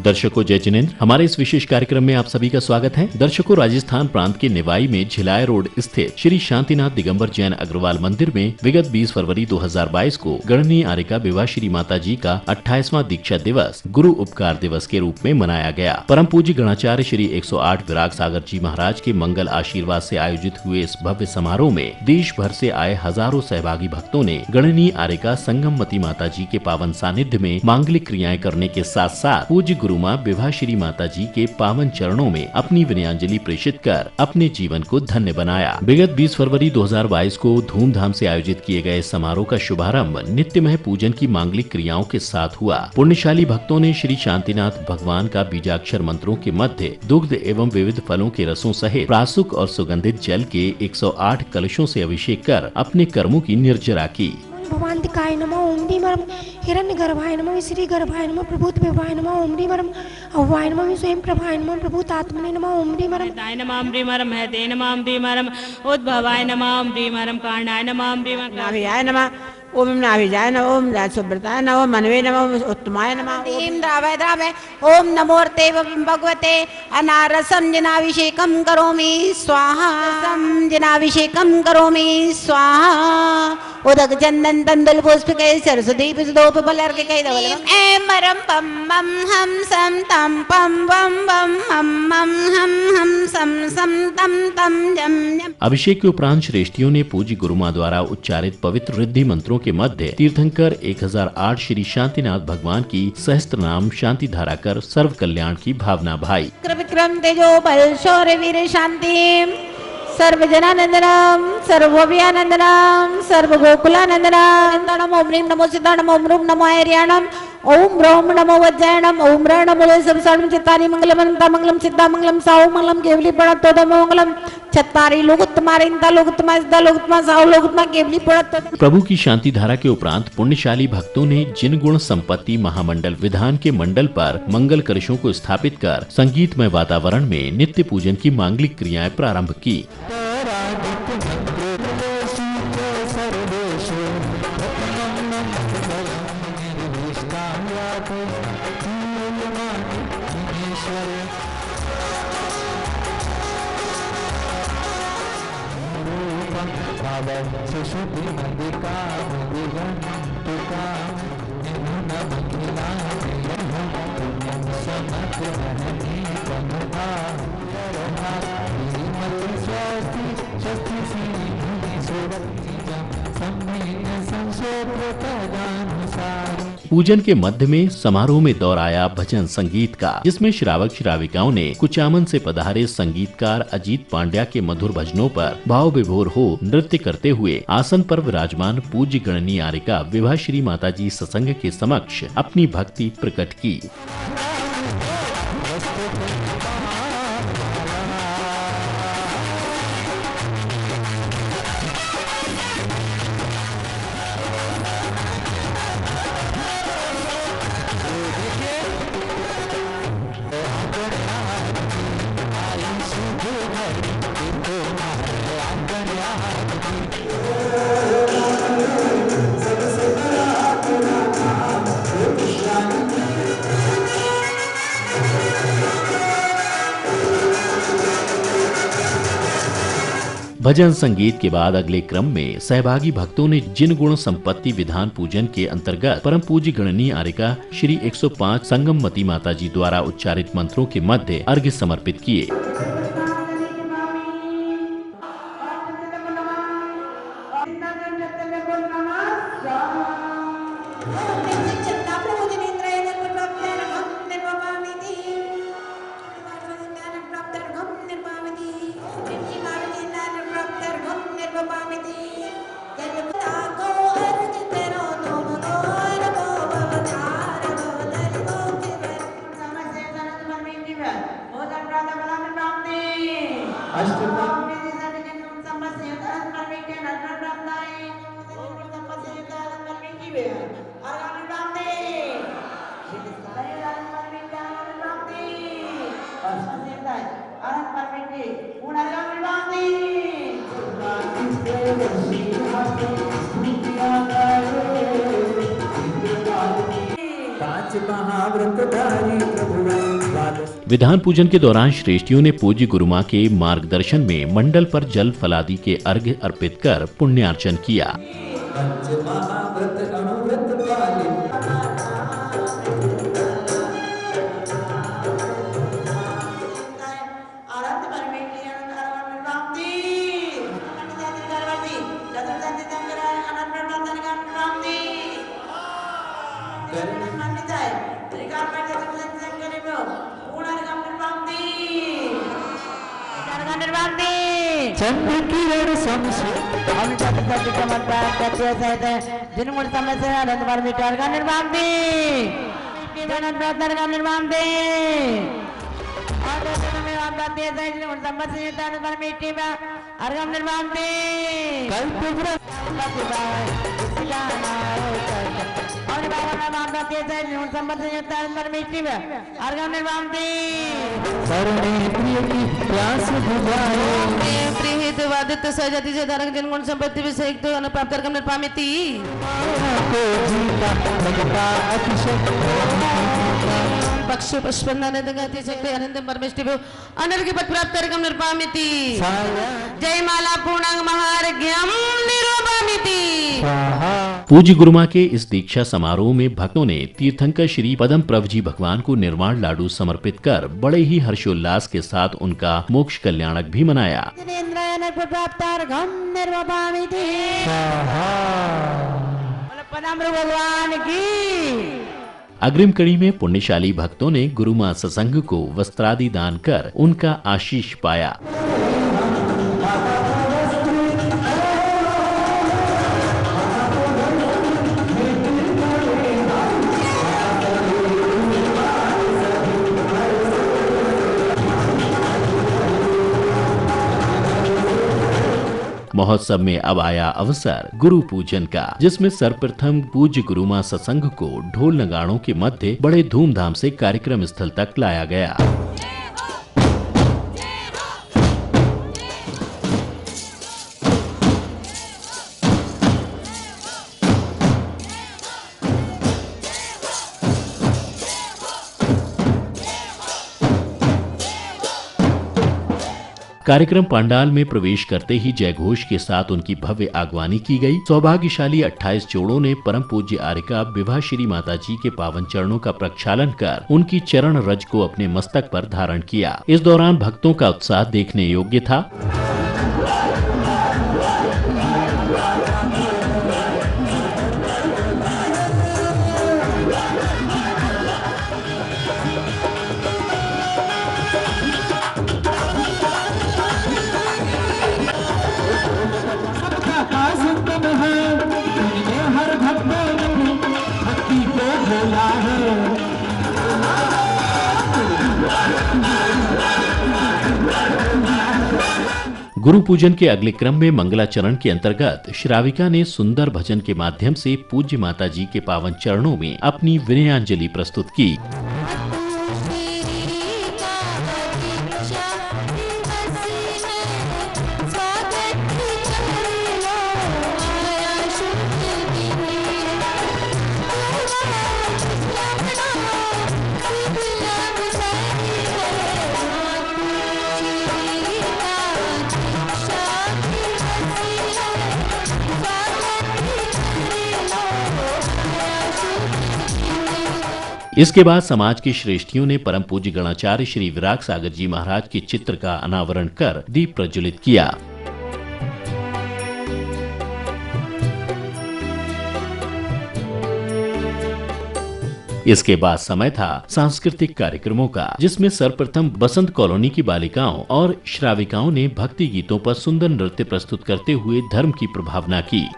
दर्शकों जय जिनेंद्र, हमारे इस विशेष कार्यक्रम में आप सभी का स्वागत है। दर्शकों, राजस्थान प्रांत के निवाई में झिलाय रोड स्थित श्री शांतिनाथ दिगंबर जैन अग्रवाल मंदिर में विगत 20 फरवरी 2022 को गणनीय आर्यिका विभा श्री माता जी का 28वां दीक्षा दिवस गुरु उपकार दिवस के रूप में मनाया गया। परम पूज्य गणाचार्य श्री 108 विराग सागर जी महाराज के मंगल आशीर्वाद से आयोजित हुए इस भव्य समारोह में देश भर से आए हजारों सहभागी भक्तों ने गणनीय आर्यिका संगमवती माता जी के पावन सानिध्य में मांगलिक क्रियाएं करने के साथ साथ पूज्य गुरु माँ विभा श्री माता जी के पावन चरणों में अपनी विनयांजलि प्रेषित कर अपने जीवन को धन्य बनाया। विगत 20 फरवरी 2022 को धूमधाम से आयोजित किए गए समारोह का शुभारंभ नित्यमय पूजन की मांगलिक क्रियाओं के साथ हुआ। पुण्यशाली भक्तों ने श्री शांतिनाथ भगवान का बीजाक्षर मंत्रों के मध्य दुग्ध एवं विविध फलों के रसों सहित प्रासुक और सुगंधित जल के 108 कलशों से अभिषेक कर अपने कर्मों की निर्जरा की। भवान्तिकाय नमः ओम ह्रीमरम हिरण्यगर्भाय नमः श्री गर्भाय नमः प्रभूत विभाय नमः ओम ह्रीमरम अव्वाय नमः स्वयं प्रभाय नमः प्रभूत आत्मने नमः ओम ह्रीमरम दाय नमः ओम ह्रीमरम हृदय नमः ओम ह्रीमरम उद्भवाय नमः ओम ह्रीमरम कारणाय नमः ओम ह्रीमरम नाभियाय नमः ओम नाभिजाय नमः ओम सुब्रताय नमः मनवे नमः उत्तमाय नमः ओम द्रावय द्रावय ओम नमोर्ते भगवते अनारसं जनाभिषेकं करोमि स्वाहा जनाभिषेकं करोमि स्वाहा उदक चंदन तंदुल पुष्प के सरस्वती पुष्पोप बलर्क के दवल एम मरम पम मम हम सम तम पम वम वम हम सम सम तम तम जम जम। अभिषेक के उपरांत श्रेष्ठियों ने पूज्य गुरुमा द्वारा उच्चारित पवित्र रिद्धि मंत्रों के मध्य तीर्थंकर 1008 श्री शांतिनाथ भगवान की सहस्त्र नाम शांति धारा कर सर्व कल्याण की भावना भाई। विक्रम तेजो बल शौर्य वीर शांति सर्वजनानंदनम सर्वभव्यानंदनम सर्वगोकुलानंदनम नमो ह्रीं नमो सिद्धाणम ओम रूम नमो हरियाणम ओम ब्रह्म नमो वज्रायणम ओम रण नमो सब सर्वम चित्तानि मंगलम अनंता मंगलम सिद्धा मंगलम साहु मंगलम केवली पड़त तो मंगलम छत्तारी लोकोत्तमा इंता लोकोत्तमा सिद्धा लोकोत्तमा साहु लोकोत्तमा केवली पड़त। प्रभु की शांति धारा के उपरांत पुण्यशाली भक्तों ने जिन गुण संपत्ति महामंडल विधान के मंडल पर मंगल कलशों को स्थापित कर संगीतमय वातावरण में नित्य पूजन की मांगलिक क्रियाएं प्रारंभ की। पूजन के मध्य में समारोह में दौर आया भजन संगीत का, जिसमें श्रावक श्राविकाओं ने कुचामन से पधारे संगीतकार अजीत पांड्या के मधुर भजनों पर भाव विभोर हो नृत्य करते हुए आसन पर विराजमान पूज्य गणनीय आर्यिका विभा श्री माता जी सत्संग के समक्ष अपनी भक्ति प्रकट की। भजन संगीत के बाद अगले क्रम में सहभागी भक्तों ने जिन गुण संपत्ति विधान पूजन के अंतर्गत परम पूज्य गणनीय आर्यिका श्री 105 संगमवती माता जी द्वारा उच्चारित मंत्रों के मध्य अर्घ्य समर्पित किए। पाँच विधान पूजन के दौरान श्रेष्ठियों ने पूज्य गुरु मां के मार्गदर्शन में मंडल पर जल फलादि के अर्घ्य अर्पित कर पुण्यार्चन किया। जिन समय से आनंद पर मिटार का निर्माण दी का निर्माण दी अर्गम निर्माण दी वादित सजाति से धारक जन गुण संपत्ति विषय तो प्राप्त अर्गम निर्पामिति पक्ष पुष्पन्नानंदगति शक्ति अनंत परमेष्टि अनर्घ्य पद प्राप्त अर्गम निर्पामिति जय माला पूर्णांग महार्घ्यम निरूपामिति। पूज्य गुरु मां के इस दीक्षा समारोह में भक्तों ने तीर्थंकर श्री पदम प्रभु जी भगवान को निर्वाण लाडू समर्पित कर बड़े ही हर्षोल्लास के साथ उनका मोक्ष कल्याणक भी मनाया। भगवान की अग्रिम कड़ी में पुण्यशाली भक्तों ने गुरु मां सत्संग को वस्त्रादि दान कर उनका आशीष पाया। महोत्सव में अब आया अवसर गुरु पूजन का, जिसमें सर्वप्रथम पूज्य गुरु मां सत्संग को ढोल नगाड़ों के मध्य बड़े धूमधाम से कार्यक्रम स्थल तक लाया गया। कार्यक्रम पंडाल में प्रवेश करते ही जयघोष के साथ उनकी भव्य आगवानी की गई। सौभाग्यशाली 28 जोड़ों ने परम पूज्य आर्यका विभा श्री माता जी के पावन चरणों का प्रक्षालन कर उनकी चरण रज को अपने मस्तक पर धारण किया। इस दौरान भक्तों का उत्साह देखने योग्य था। गुरु पूजन के अगले क्रम में मंगलाचरण के अंतर्गत श्राविका ने सुंदर भजन के माध्यम से पूज्य माता जी के पावन चरणों में अपनी विनयांजलि प्रस्तुत की। इसके बाद समाज के श्रेष्ठियों ने परम पूज्य गणाचार्य श्री विराग सागर जी महाराज के चित्र का अनावरण कर दीप प्रज्वलित किया। इसके बाद समय था सांस्कृतिक कार्यक्रमों का, जिसमें सर्वप्रथम बसंत कॉलोनी की बालिकाओं और श्राविकाओं ने भक्ति गीतों पर सुंदर नृत्य प्रस्तुत करते हुए धर्म की प्रभावना की।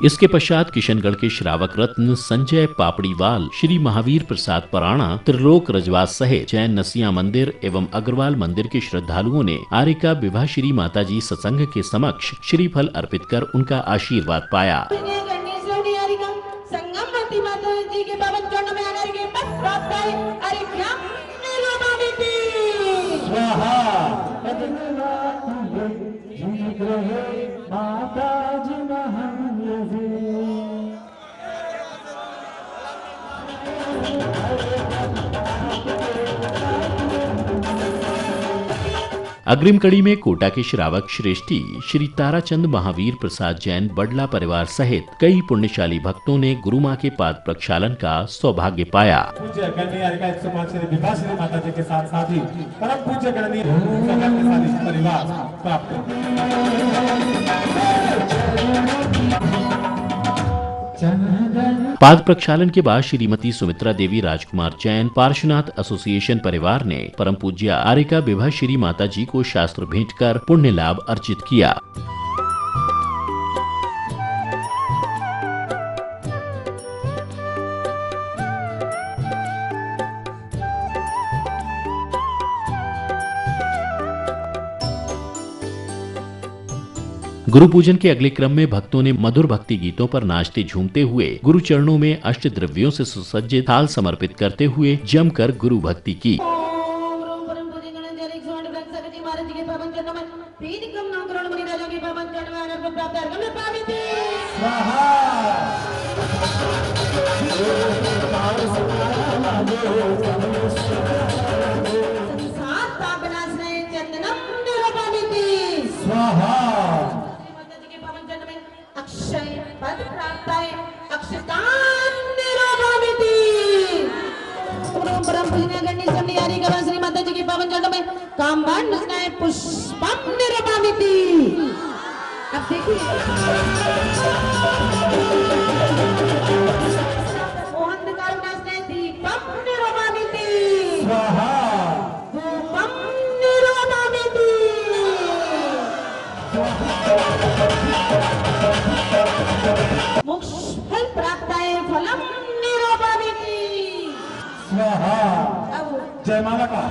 इसके पश्चात किशनगढ़ के श्रावक रत्न संजय पापड़ीवाल, श्री महावीर प्रसाद पराणा, त्रिलोक रजवास सहित जैन नसिया मंदिर एवं अग्रवाल मंदिर के श्रद्धालुओं ने आरिका विवाह श्री माताजी सत्संग के समक्ष श्रीफल अर्पित कर उनका आशीर्वाद पाया। अग्रिम कड़ी में कोटा के श्रावक श्रेष्ठी श्री ताराचंद महावीर प्रसाद जैन बडला परिवार सहित कई पुण्यशाली भक्तों ने गुरु मां के पाद प्रक्षालन का सौभाग्य पाया। पूज्य गणनीय आरिका 105 श्री विभा श्री माता जी के साथ साथ ही परम पूज्य गणनीय सगल परिवार प्राप्त। पाद प्रक्षालन के बाद श्रीमती सुमित्रा देवी राजकुमार जैन पार्श्वनाथ एसोसिएशन परिवार ने परम पूज्य आरिका विभा श्री माता जी को शास्त्र भेंट कर पुण्य लाभ अर्जित किया। गुरु पूजन के अगले क्रम में भक्तों ने मधुर भक्ति गीतों पर नाचते झूमते हुए गुरु चरणों में अष्ट द्रव्यों से सुसज्जित थाल समर्पित करते हुए जमकर गुरु भक्ति की। श्री माता जी के पावन चरणों में कामवान नचनाए पुष्पम निरपामिति। अब देखिए मोहनकार नचनाए दीपम निरपामिति, धूपम निरपामिति। मोक्ष फल प्राप्ताय फलम निरपामिति। जय माला का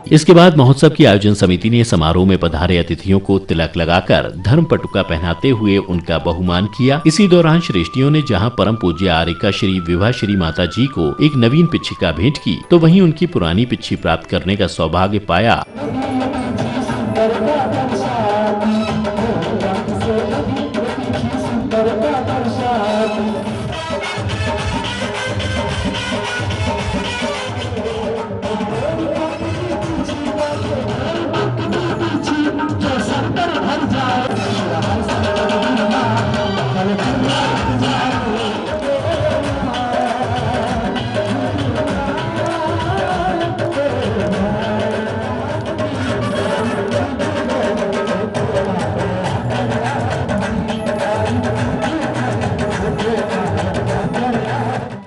इसके बाद महोत्सव की आयोजन समिति ने समारोह में पधारे अतिथियों को तिलक लगाकर धर्म पटुका पहनाते हुए उनका बहुमान किया। इसी दौरान श्रेष्ठियों ने जहां परम पूज्य आरिका श्री विभा श्री माता जी को एक नवीन पिच्छिका भेंट की, तो वहीं उनकी पुरानी पिच्छी प्राप्त करने का सौभाग्य पाया।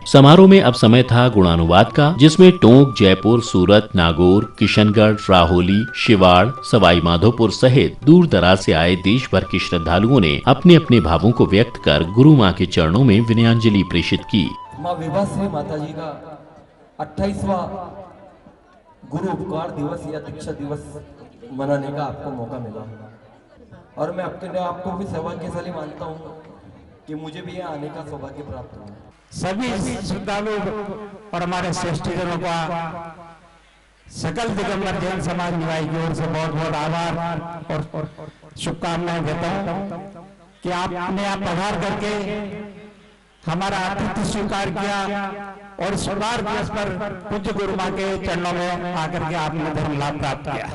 समारोह में अब समय था गुणानुवाद का, जिसमें टोंक, जयपुर, सूरत, नागौर, किशनगढ़, राहोली, शिवाड़, सवाई माधोपुर सहित दूर दराज से आए देश भर के श्रद्धालुओं ने अपने अपने भावों को व्यक्त कर गुरु मां के चरणों में विनयाञ्जलि प्रेषित की। मां विभा श्री माता जी का 28वां गुरु उपकार दिवस या दीक्षा दिवस मनाने का आपको मौका मिला, और मैं अपने आपको भी सौभाग्यशाली मानता हूँ कि मुझे भी यहाँ आने का सौभाग्य प्राप्त हुआ। सभी श्रद्धालु और हमारे श्रेष्ठीजनों का सकल दिगंबर जैन समाज निवाई की ओर से बहुत बहुत आभार और शुभकामनाएं देता हूं कि आपने आप पधार करके हमारा आतिथ्य स्वीकार किया और शुक्रवार दिवस पर पूज्य गुरु मां के चरणों में आकर के आपने धर्म लाभ प्राप्त किया।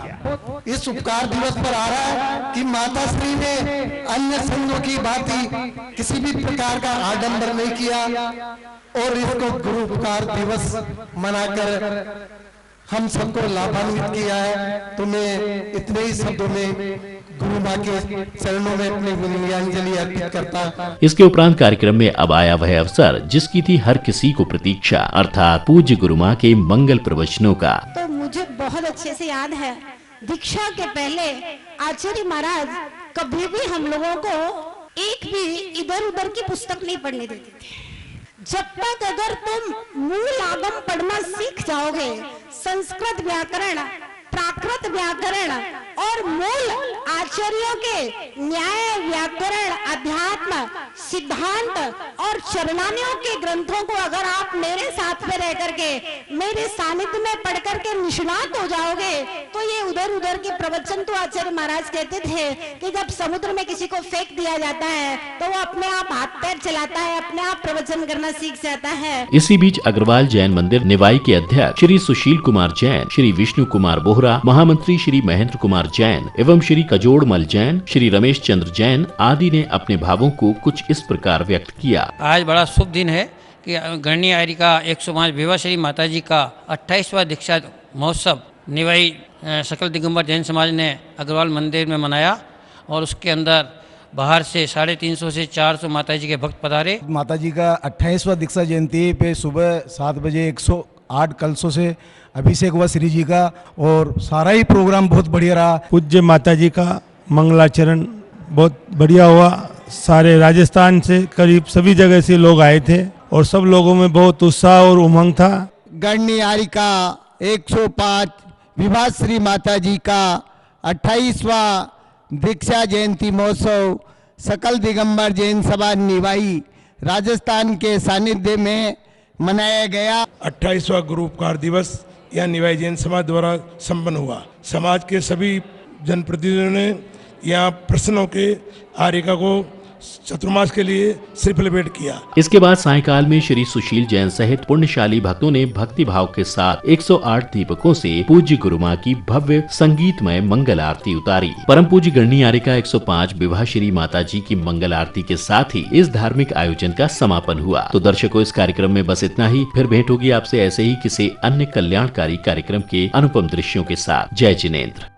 इस उपकार दिवस पर आ रहा है कि माता श्री ने अन्य संघों की भांति किसी भी प्रकार का आडंबर नहीं किया और इसको गुरु उपकार दिवस मनाकर हम सबको लाभान्वित किया है। तो मैं इतने ही शब्दों में गुरु माँ के चरणों में अपनी पुष्पांजलि अर्पित करता। इसके उपरांत कार्यक्रम में अब आया वह अवसर जिसकी थी हर किसी को प्रतीक्षा, अर्थात पूज्य गुरु माँ के मंगल प्रवचनों का। तो मुझे बहुत अच्छे से याद है, दीक्षा के पहले आचार्य महाराज कभी भी हम लोगों को एक भी इधर उधर की पुस्तक नहीं पढ़ने देते थे। जब तक अगर तुम मूल आगम पढ़ना सीख जाओगे, संस्कृत व्याकरण, प्राकृत व्याकरण और मूल आचार्यों के न्याय, व्याकरण, अध्यात्म, सिद्धांत और चरणानियों के ग्रंथों को अगर आप मेरे साथ में रह करके, मेरे सानिध्य में पढ़ करके निष्णात हो जाओगे, तो ये उधर उधर के प्रवचन, तो आचार्य महाराज कहते थे कि जब समुद्र में किसी को फेंक दिया जाता है तो वो अपने आप हाथ पैर चलाता है, अपने आप प्रवचन करना सीख जाता है। इसी बीच अग्रवाल जैन मंदिर निवाई के अध्यक्ष श्री सुशील कुमार जैन, श्री विष्णु कुमार बोहरा, महामंत्री श्री महेंद्र कुमार जैन एवं श्री कजोड़ मल जैन, श्री रमेश चंद्र जैन आदि ने अपने भावों को कुछ इस प्रकार व्यक्त किया। आज बड़ा शुभ दिन है कि गणनी आर्य का 105 विवाश्री माता जी का 28वां दीक्षा महोत्सव निवाई सकल दिगंबर जैन समाज ने अग्रवाल मंदिर में मनाया और उसके अंदर बाहर से 350 से 400 माता जी के भक्त पधारे। माता जी का 28वां दीक्षा जयंती पे सुबह 7 बजे 108 कलशों से अभिषेक हुआ श्री जी का और सारा ही प्रोग्राम बहुत बढ़िया रहा। पूज्य माता जी का मंगलाचरण बहुत बढ़िया हुआ। सारे राजस्थान से करीब सभी जगह से लोग आए थे और सब लोगों में बहुत उत्साह और उमंग था। गणनी आर्य का 105 विवाश्री माता जी का 28वां दीक्षा जयंती महोत्सव सकल दिगंबर जैन सभा निवाई राजस्थान के सानिध्य में मनाया गया। 28वां गुरु उपकार दिवस यह निवाई जैन समाज द्वारा संपन्न हुआ। समाज के सभी जनप्रतिनिधियों ने यहाँ प्रसन्न होकर आर्यिका को चतुर्मास के लिए सिर्फ लपेट किया। इसके बाद सायंकाल में श्री सुशील जैन सहित पुण्यशाली भक्तों ने भक्ति भाव के साथ 108 दीपकों से पूज्य गुरु माँ की भव्य संगीतमय मंगल आरती उतारी। परम पूज्य गणनी आर्यिका 105 विवाश्री माता जी की मंगल आरती के साथ ही इस धार्मिक आयोजन का समापन हुआ। तो दर्शकों, इस कार्यक्रम में बस इतना ही। फिर भेंट होगी आपसे ऐसे ही किसी अन्य कल्याणकारी कार्यक्रम के अनुपम दृश्यों के साथ। जय जिनेंद्र।